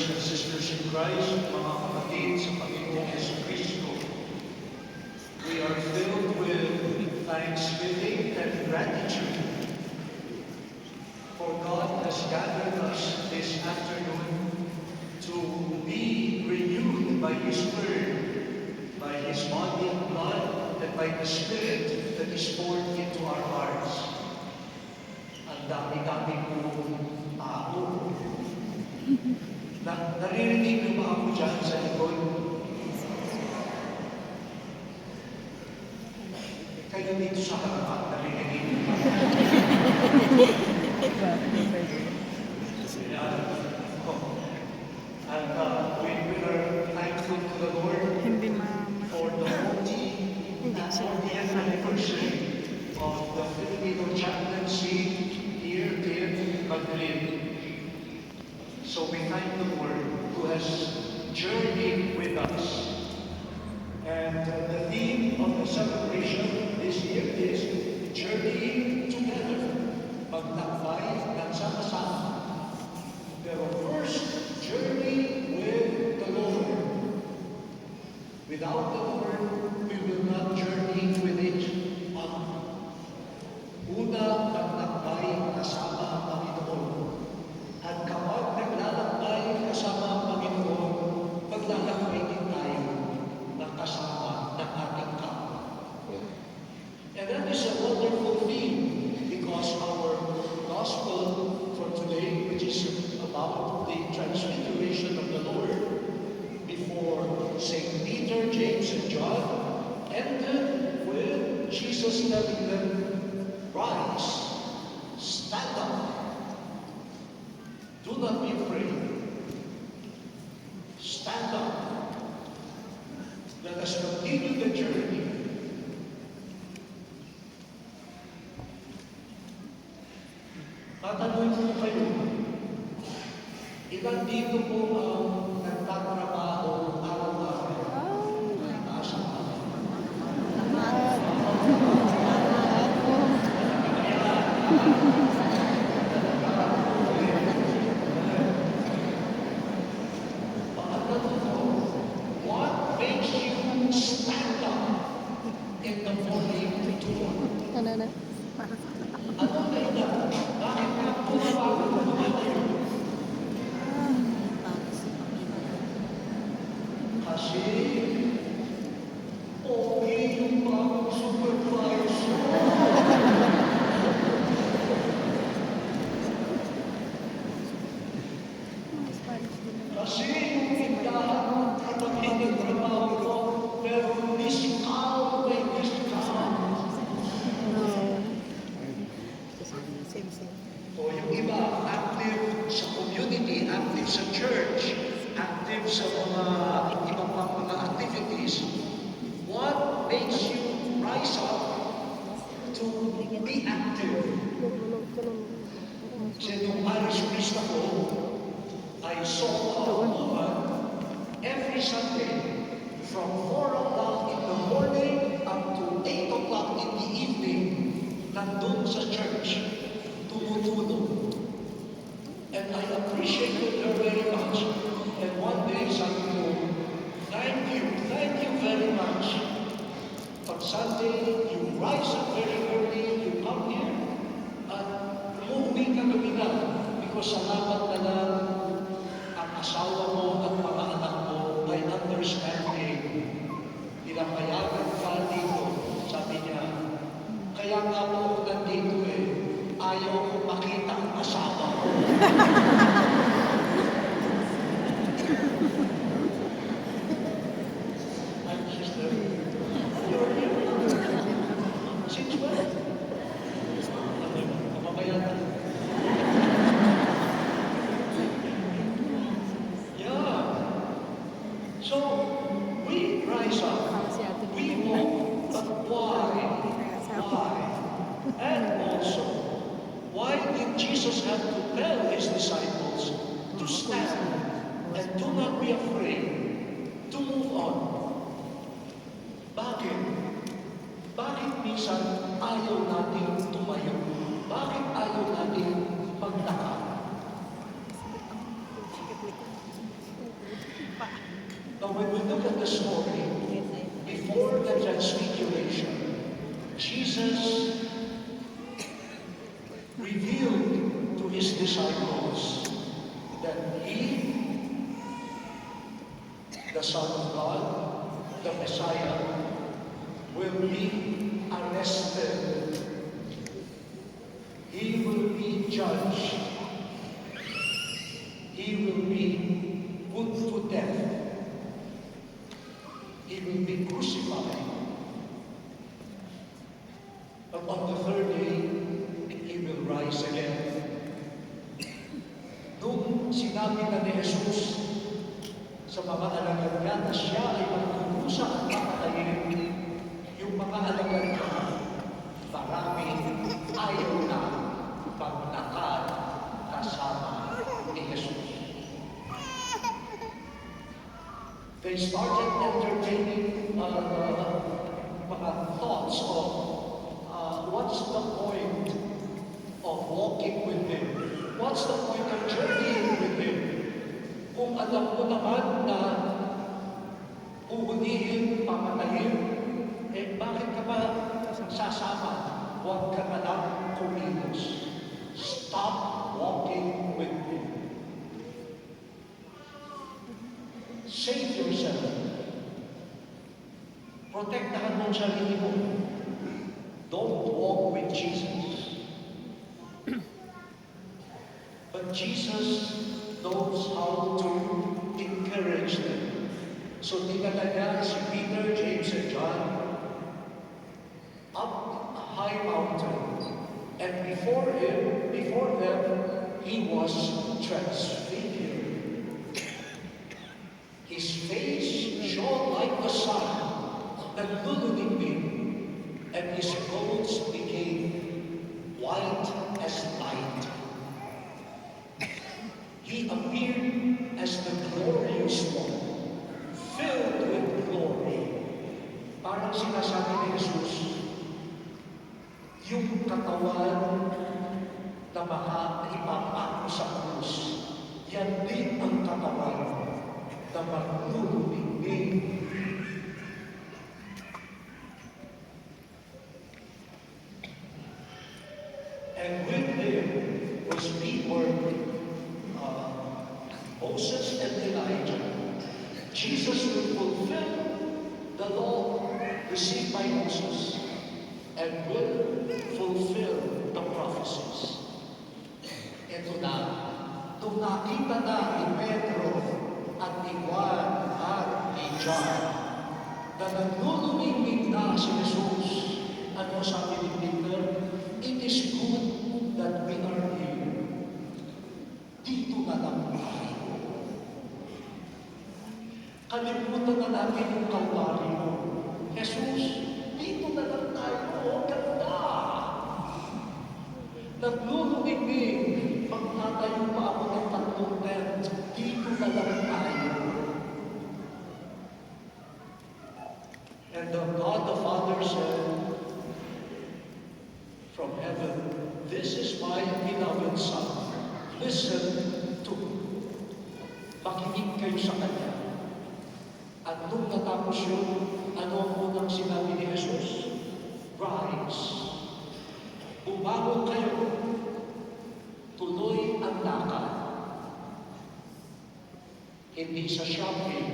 brothers and sisters in Christ, mga kapatid sa Panginoong Jesucristo, we are filled with thanksgiving and gratitude, for God has gathered us this afternoon to be renewed by His Word, by His body and blood, and by the Spirit that is poured into our hearts. Ang dami-dami pong tao. Naririnig niyo ba ako dyan sa likod? Kayo dito sa harapan, naririnig niyo ba? And we are thankful to the Lord for the 40th anniversary of the Filipino chaplaincy here in Madrid. So we thank the Lord who has journeyed with us. And the theme of the celebration this year is journeying together. Magtakbay ng sama-sama. Pero first, journey with the Lord. Without the Lord, we will not journey with each other. Una, magtakbay kasama ang Panginoon. At kapag naglalakbay kasama ang Panginoon, maglalakbay din tayo ng kasama ng ating kapwa. And that is a wonderful theme because our gospel for today, which is about the transfiguration of the Lord before St. Peter, James, and John, ended with Jesus telling them, "Rise, stand up. Do not be afraid. Stand up. Let us continue the journey." Tatanungin ko kayo, ilan dito po ang nagtatrabaho araw-araw? Taas ang what makes you stand up in the morning to work? Ano na ina? Bakit ka pumabago na lumatayo? Kasi okay yung bagong supervisor. Kasi yung tindahan kapag hinagtrabaho ko, pero discount by discount. O yung iba, active sa community, active sa church, active sa mga ibang mga activities. What makes you rise up to be active? Kasi nung parish priest ako, I saw a woman every Sunday from 4 o'clock in the morning up to 8 o'clock in the evening nandun sa church, tumutulong. And I appreciated her very much. And one day, sabi ko, thank you very much. Pag Sunday, you rise up very early, you come here, at umuwi ka gabi na. Because salamat na lang ang asawa mo at mga anak mo by understanding. Pinapayagan ka dito, sabi niya. Kaya nga po ako nandito ayaw ko makita ang asawa ko. I'm sister. You're here. Since when? Mamabayan na. Yeah. So, we rise up. We walk. But why? And also, why did Jesus have to tell His disciples to stand and do not be afraid, to move on? Bakit? Bakit minsan ayaw natin tumayo? Bakit ayaw natin maglakad? Now, when we look at the story, before the transfiguration, Jesus revealed to his disciples that he, the Son of God, the Messiah, will be arrested. He will be judged. He will be put to death. He will be crucified. But on the third day, He will rise again. Nung sinabi na ni Jesus sa mga alagad niya na siya ay magkukusa at papatayin, yung mga alagad niya, marami ayaw na maglakad kasama ni Jesus. They started entertaining mga thoughts of what's the point of walking with Him? What's the point of journeying with Him? Kung alam mo naman na uhulihin, papatayin, eh bakit ka ba sasama? Huwag ka na lang kumilos. Stop walking with Him. Save yourself. Protektahan mo ang sarili mo. Don't walk with Jesus. But Jesus knows how to encourage them. So dinala niya si Peter, James, and John up a high mountain. And before them, he was transfigured. His face shone like the sun, naglulunignig, and his clothes became white as light. He appeared as the glorious one, filled with glory. Parang sinasabi ni Jesus, yung katawan na ipapako sa krus, yan din ang katawan na maglulunignig. And with him was people, Moses and Elijah. Jesus will fulfill the law received by Moses and will fulfill the prophecies. Ito na, nung nakita na ni Pedro at ni Juan at ni John na naglulunignig na si Jesus, ano sabi ni Peter? It is good that we are here. Dito na lang tayo. Kalimutan na natin yung Kalbaryo. Jesus, dito na lang tayo. O, ganda! Naglulunignig. Magtatayo pa ako ng tatlong tent. Dito na lang tayo. And the God the Father said from heaven, this is my beloved Son. Listen to me. Makinig kayo sa Kanya. At nung natapos yun, ano ang unang sinabi ni Jesus? Rise. Bumangon kayo. Tuloy ang lakad. Hindi sa shopping.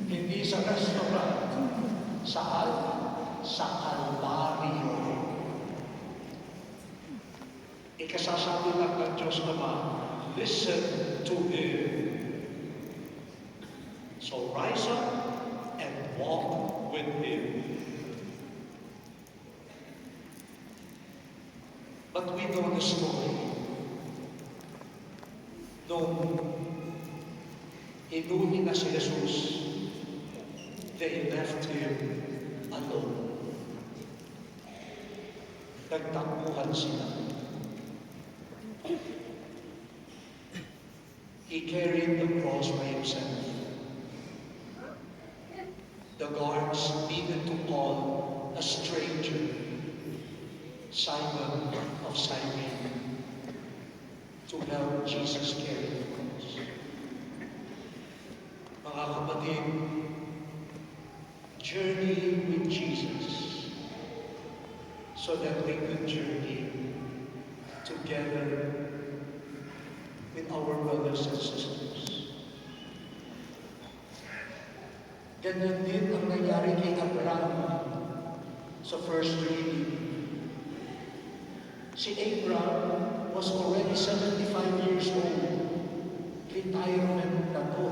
Hindi sa restaurant. Saan? Sa Kalbaryo. Ikasasabi lang ng Diyos naman, listen to Him. So rise up and walk with Him. But we know the story. Nung inuwi na si Jesus, they left Him alone. Nagtakbuhan sila. He carried the cross by himself. The guards needed to call a stranger, Simon of Cyrene, to help Jesus carry the cross. kapatid, journey with Jesus so that we could journey together with our brothers and sisters. Ganyan din ang nangyari kay Abraham sa first reading. Si Abraham was already 75 years old. Retirement na to.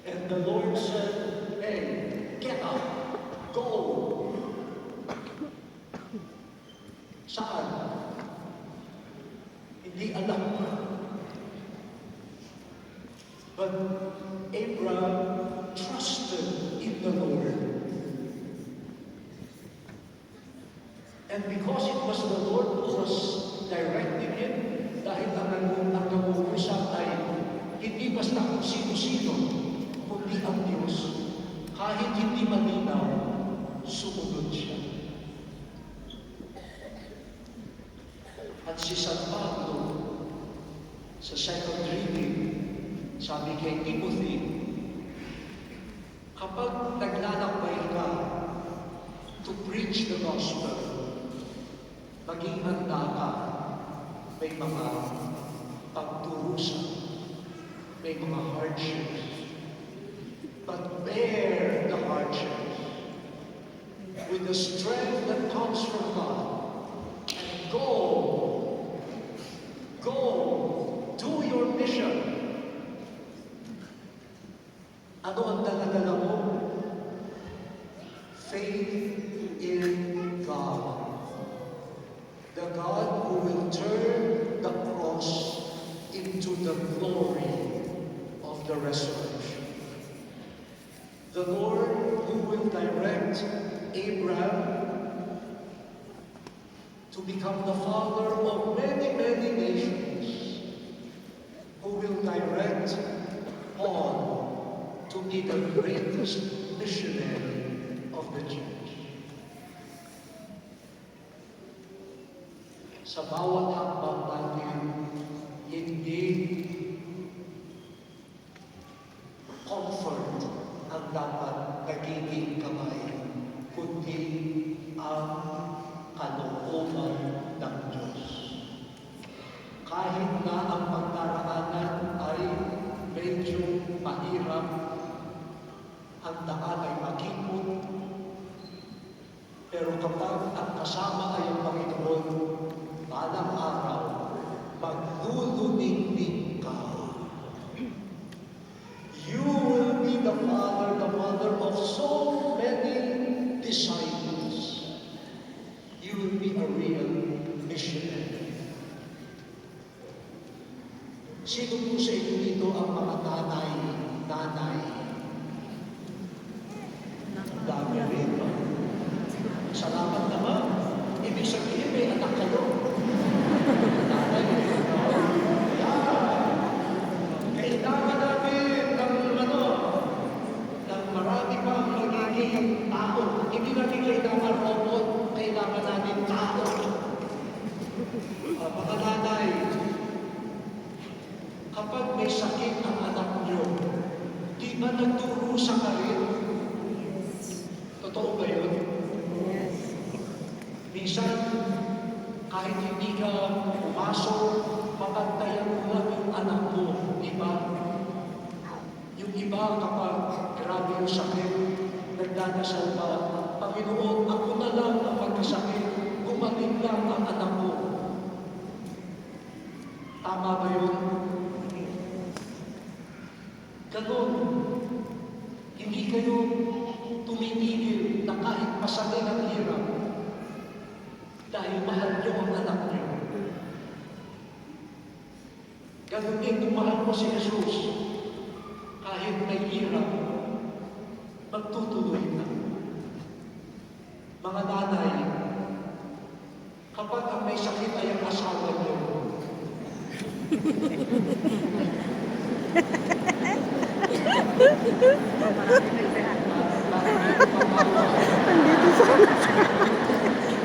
And the Lord said, hey, get up, go. Saan? Hindi alam. But Abraham trusted in the Lord. And because it was the Lord who was directing him, dahil ang nag-uusap ay hindi basta kung sino-sino, kundi ang Diyos, kahit hindi malinaw, sumunod siya. At si San Pablo, sa second reading, sabi kay Timothy, kapag naglalakbay ka to preach the gospel, maging handa ka, may mga pagturusan, may mga hardships. But bear the hardships with the strength that comes from God. And go, do your mission. Ano ang dala-dala mo? Faith in God. The God who will turn the cross into the glory of the resurrection. The Lord who will direct Abraham to become the father of many, many nations, who will direct Paul to be the greatest missionary of the church. Sa bawat hakbang natin, hindi comfort ang dapat nagiging kamay, kundi ang kalooban ng Diyos. Kahit na ang pagdaraanan ay medyo mahirap, ang daan ay makipot, pero kapag ang kasama ay ang Panginoon, balang araw, maglulunignig ka. You will be the father, the mother of so many disciples. You will be a real missionary. Sino po sa inyo dito ang mga nanay? Ang dami rin. Salamat naman. Ibig sabihin, may anak kayo. Nanay. Kailangan natin ng marami pang magiging tao. Hindi natin kailangan robot, kailangan natin tao. Mga nanay, kapag may sakit ang anak nyo, di ba nagturusa ka rin? Totoo ba yun? Minsan, kahit hindi ka pumasok, mabantayan mo lang yung anak mo, di ba? Yung iba kapag grabe yung sakit, nagdadasal ba, Panginoon, ako na lang ang magkasakit, gumaling lang ang anak mo. Tama ba yun? Ganon, hindi kayo tumitigil na kahit masakit ang hirap dahil mahal niyo ang anak niyo. Ganon din kung mahal mo si Jesus, kahit may hirap, magtutuloy ka. Mga nanay, kapag ang may sakit ay ang asawa niyo, Andito sa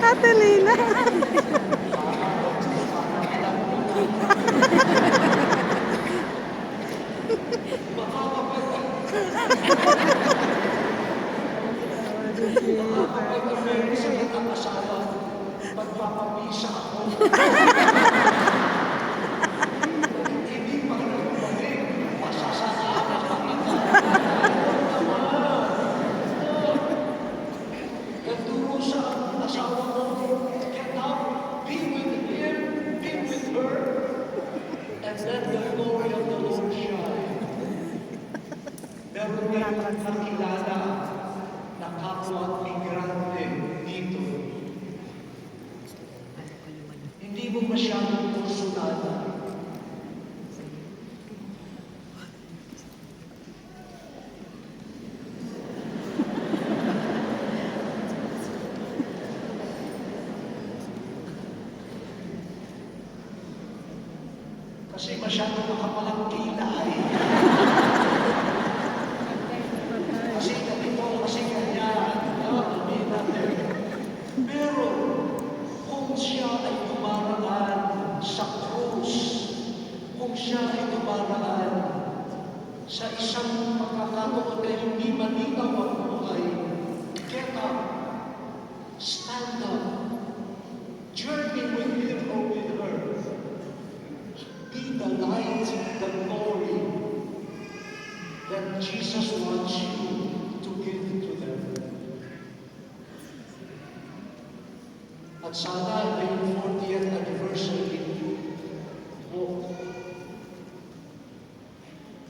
Ate Lina. baka Kapag may sakit ang asawa, magpapabisa ako. Hindi pa ka nagpapabig, masasasama ka kita. Nagturo sa asawa ko, get up, be with him, be with her, and let the glory of the Lord shine. Meron din nakilala na kapwa migrante dito. Hindi mo masyadong personalan. Kasi masyadong makapalang kilay. Kasi ganito, kasi ganyan. Hindi natin. Pero, kung siya ay dumaraan sa krus, kung siya ay dumaraan sa isang pagkakataon na hindi malinaw ang buhay, get up, stand up, journey with him or with her. Be the light, the glory that Jesus wants you to give to them. At sana ngayong 40th anniversary mo,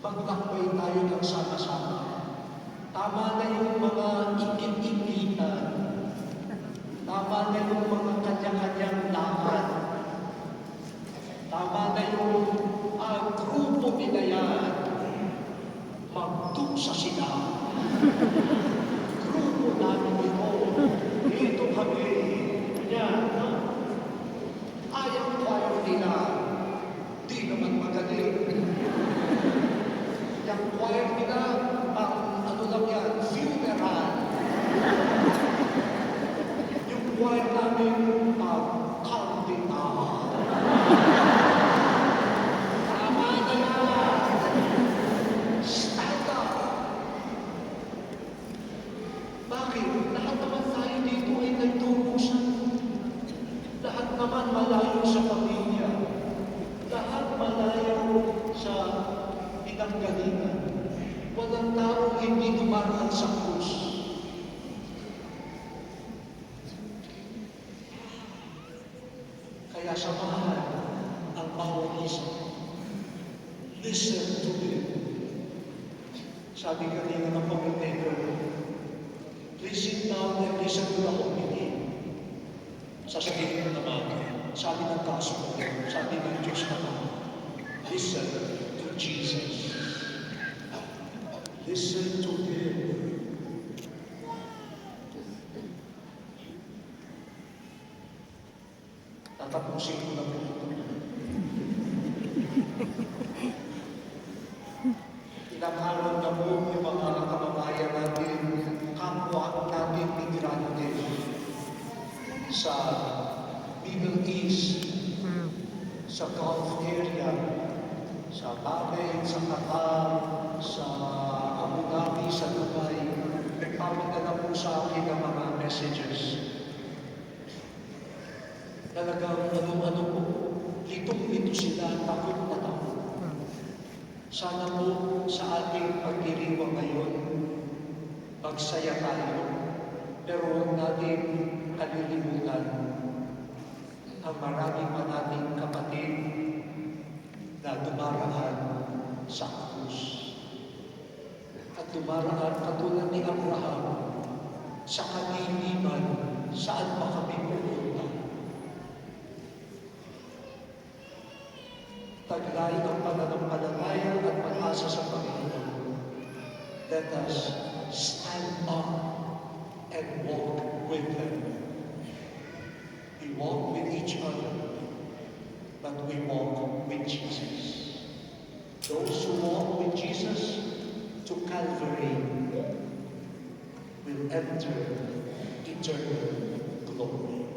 maglakbay tayo ng sama-sama. Tama na yung mga ikit-ikitan. Tama na yung mga kanya-kanyang lakad. Tama na yung grupo nila yan. Magtuksa sila. Grupo namin ito. Dito kami. Yan. Ayaw choir nila. Di naman magaling. Yung choir nila, ano lang yan, funeral. Yung choir namin, counting out. Tama na yan. Stand up. Bakit? Lahat naman tayo dito ay nagturusan. Lahat naman malayo sa pamilya. Lahat malayo sa pinanggalingan. Walang taong hindi dumaraan sa krus. Kaya samahan ang bawat isa. Listen to him. Sabi kanina ng commentator, please sit down and listen to the homily. Sasabihin ko naman, sabi ng gospel, sabi ng Diyos naman, listen to Jesus. Listen to him. Tatapusin ko na po ito. Ilang araw na po yung mga kababayan natin, kapwa natin migrante sa Middle East, sa Gulf area, sa Bahrain, sa Qatar, sa Abu Dhabi, sa Dubai, nagpapadala po sa akin ng mga messages. Talagang ano po, litong-lito sila, takot na takot. Sana po sa ating pagdiriwang ngayon, magsaya tayo, pero huwag natin kalilimutan ang marami pa nating kapatid na dumaraan sa krus. At dumaraan katulad ni Abraham sa kaliliman saan pa kami pupunta. Taglay ang pananampalataya at pag-asa sa Panginoon. Let us stand up and walk with them. We walk with each other, but we walk with Jesus. Those who walk with Jesus to Calvary will enter eternal glory.